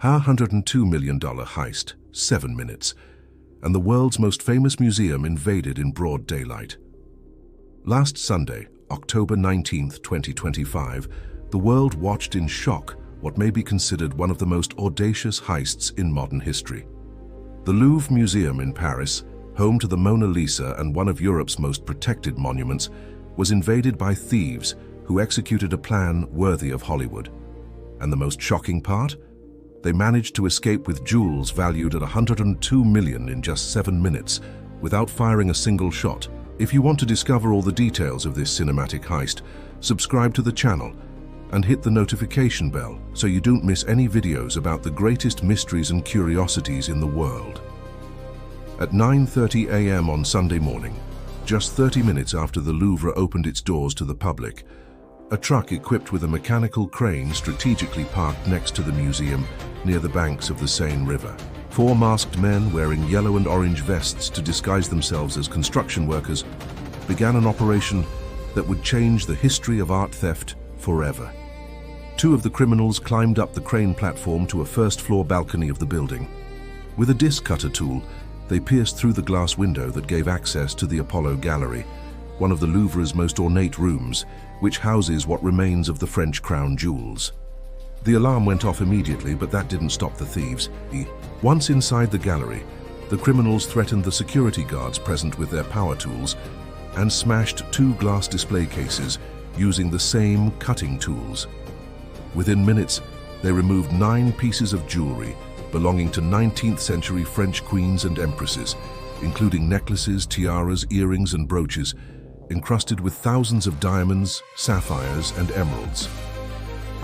$102 million heist, 7 minutes, and the world's most famous museum invaded in broad daylight. Last Sunday, October 19, 2025, the world watched in shock what may be considered one of the most audacious heists in modern history. The Louvre Museum in Paris, home to the Mona Lisa and one of Europe's most protected monuments, was invaded by thieves who executed a plan worthy of Hollywood. And the most shocking part? They managed to escape with jewels valued at $102 million in just 7 minutes, without firing a single shot. If you want to discover all the details of this cinematic heist, subscribe to the channel and hit the notification bell so you don't miss any videos about the greatest mysteries and curiosities in the world. At 9:30 a.m. on Sunday morning, just 30 minutes after the Louvre opened its doors to the public, a truck equipped with a mechanical crane strategically parked next to the museum near the banks of the Seine River. 4 masked men wearing yellow and orange vests to disguise themselves as construction workers began an operation that would change the history of art theft forever. 2 of the criminals climbed up the crane platform to a first-floor balcony of the building. With a disc cutter tool, they pierced through the glass window that gave access to the Apollo Gallery, one of the Louvre's most ornate rooms, which houses what remains of the French crown jewels. The alarm went off immediately, but that didn't stop the thieves. Once inside the gallery, the criminals threatened the security guards present with their power tools and smashed 2 glass display cases using the same cutting tools. Within minutes, they removed 9 pieces of jewelry belonging to 19th century French queens and empresses, including necklaces, tiaras, earrings, and brooches, encrusted with thousands of diamonds, sapphires, and emeralds.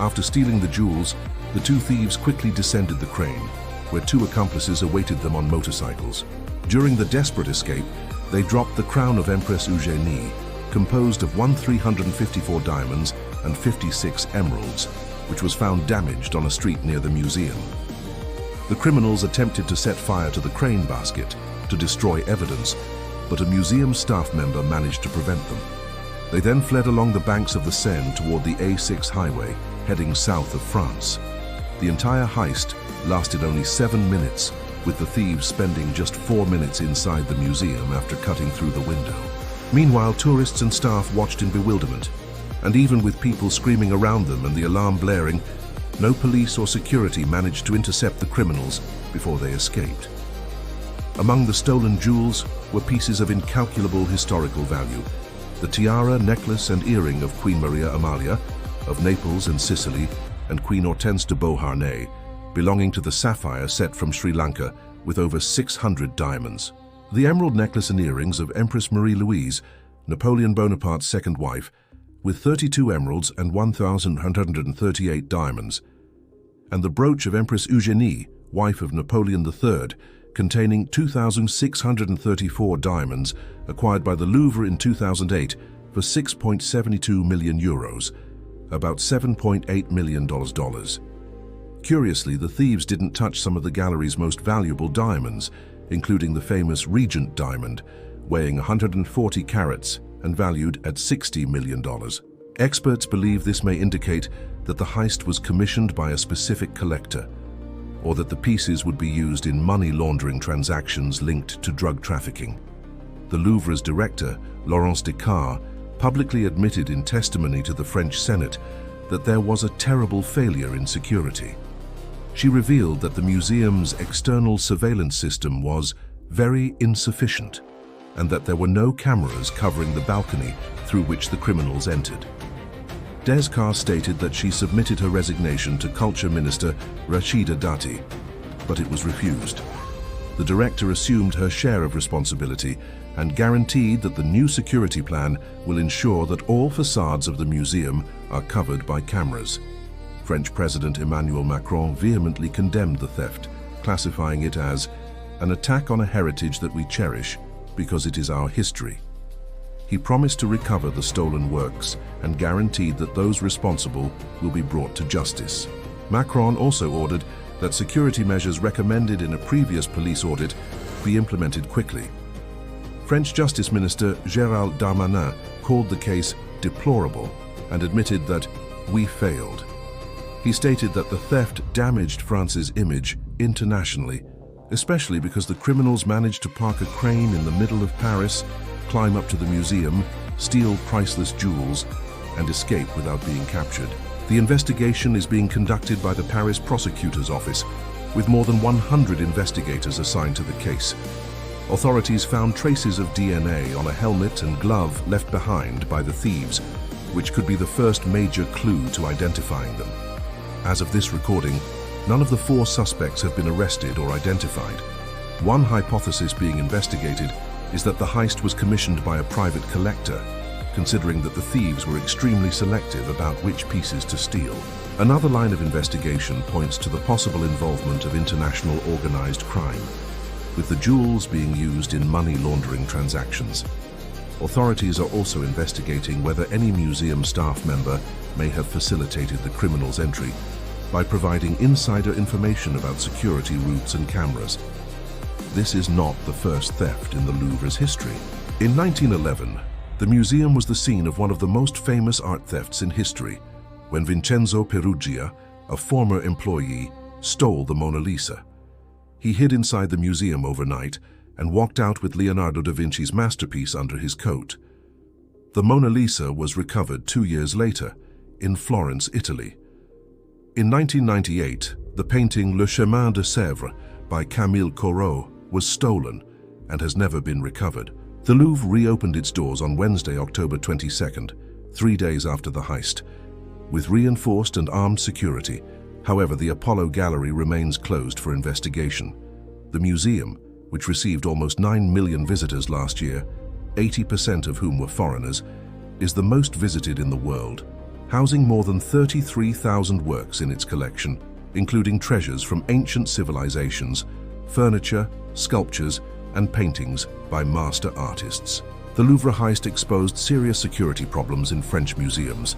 After stealing the jewels, the 2 thieves quickly descended the crane, where 2 accomplices awaited them on motorcycles. During the desperate escape, they dropped the crown of Empress Eugénie, composed of 1,354 diamonds and 56 emeralds, which was found damaged on a street near the museum. The criminals attempted to set fire to the crane basket to destroy evidence, but a museum staff member managed to prevent them. They then fled along the banks of the Seine toward the A6 highway, heading south of France. The entire heist lasted only 7 minutes, with the thieves spending just 4 minutes inside the museum after cutting through the window. Meanwhile, tourists and staff watched in bewilderment, and even with people screaming around them and the alarm blaring, no police or security managed to intercept the criminals before they escaped. Among the stolen jewels were pieces of incalculable historical value: the tiara, necklace, and earring of Queen Maria Amalia of Naples and Sicily, and Queen Hortense de Beauharnais, belonging to the sapphire set from Sri Lanka with over 600 diamonds. The emerald necklace and earrings of Empress Louise, Napoleon Bonaparte's second wife, with 32 emeralds and 1,138 diamonds, and the brooch of Empress Eugénie, wife of Napoleon III, containing 2,634 diamonds acquired by the Louvre in 2008 for €6.72 million, about $7.8 million. Curiously, the thieves didn't touch some of the gallery's most valuable diamonds, including the famous Regent diamond, weighing 140 carats and valued at $60 million. Experts believe this may indicate that the heist was commissioned by a specific collector, or that the pieces would be used in money laundering transactions linked to drug trafficking. The Louvre's director, Laurence Descartes, publicly admitted in testimony to the French Senate that there was a terrible failure in security. She revealed that the museum's external surveillance system was very insufficient, and that there were no cameras covering the balcony through which the criminals entered. Descartes stated that she submitted her resignation to Culture Minister Rachida Dati, but it was refused. The director assumed her share of responsibility and guaranteed that the new security plan will ensure that all facades of the museum are covered by cameras. French President Emmanuel Macron vehemently condemned the theft, classifying it as an attack on a heritage that we cherish because it is our history. He promised to recover the stolen works and guaranteed that those responsible will be brought to justice. Macron also ordered that security measures recommended in a previous police audit be implemented quickly. French Justice Minister Gérald Darmanin called the case deplorable and admitted that we failed. He stated that the theft damaged France's image internationally, especially because the criminals managed to park a crane in the middle of Paris, climb up to the museum, steal priceless jewels, and escape without being captured. The investigation is being conducted by the Paris prosecutor's office, with more than 100 investigators assigned to the case. Authorities found traces of DNA on a helmet and glove left behind by the thieves, which could be the first major clue to identifying them. As of this recording, none of the 4 suspects have been arrested or identified. One hypothesis being investigated is that the heist was commissioned by a private collector, considering that the thieves were extremely selective about which pieces to steal. Another line of investigation points to the possible involvement of international organized crime, with the jewels being used in money laundering transactions. Authorities are also investigating whether any museum staff member may have facilitated the criminals' entry by providing insider information about security routes and cameras. This is not the first theft in the Louvre's history. In 1911, the museum was the scene of one of the most famous art thefts in history, when Vincenzo Peruggia, a former employee, stole the Mona Lisa. He hid inside the museum overnight and walked out with Leonardo da Vinci's masterpiece under his coat. The Mona Lisa was recovered 2 years later in Florence, Italy. In 1998, the painting Le Chemin de Sèvres by Camille Corot was stolen and has never been recovered. The Louvre reopened its doors on Wednesday, October 22nd, 3 days after the heist, with reinforced and armed security. However, the Apollo Gallery remains closed for investigation. The museum, which received almost 9 million visitors last year, 80% of whom were foreigners, is the most visited in the world, housing more than 33,000 works in its collection, including treasures from ancient civilizations, furniture, sculptures, and paintings by master artists. The Louvre heist exposed serious security problems in French museums.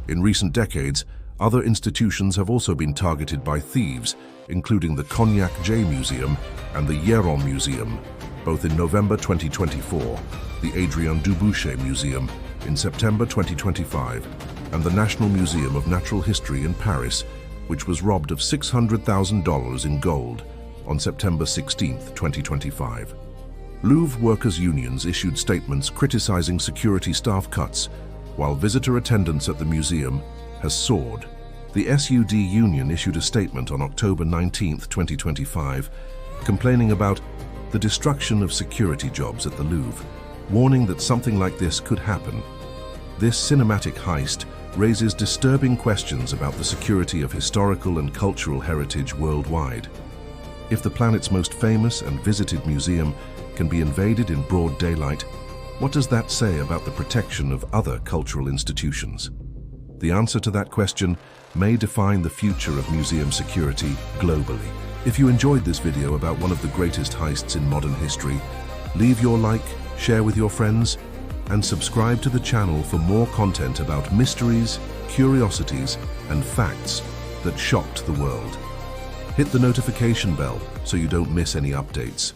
In recent decades, other institutions have also been targeted by thieves, including the Cognac J Museum and the Héron Museum, both in November 2024, the Adrien Dubouché Museum in September 2025, and the National Museum of Natural History in Paris, which was robbed of $600,000 in gold on September 16, 2025. Louvre workers' unions issued statements criticizing security staff cuts, while visitor attendance at the museum has soared. The SUD union issued a statement on October 19, 2025, complaining about the destruction of security jobs at the Louvre, warning that something like this could happen. This cinematic heist raises disturbing questions about the security of historical and cultural heritage worldwide. If the planet's most famous and visited museum can be invaded in broad daylight, what does that say about the protection of other cultural institutions? The answer to that question may define the future of museum security globally. If you enjoyed this video about one of the greatest heists in modern history, leave your like, share with your friends, and subscribe to the channel for more content about mysteries, curiosities, and facts that shocked the world. Hit the notification bell so you don't miss any updates.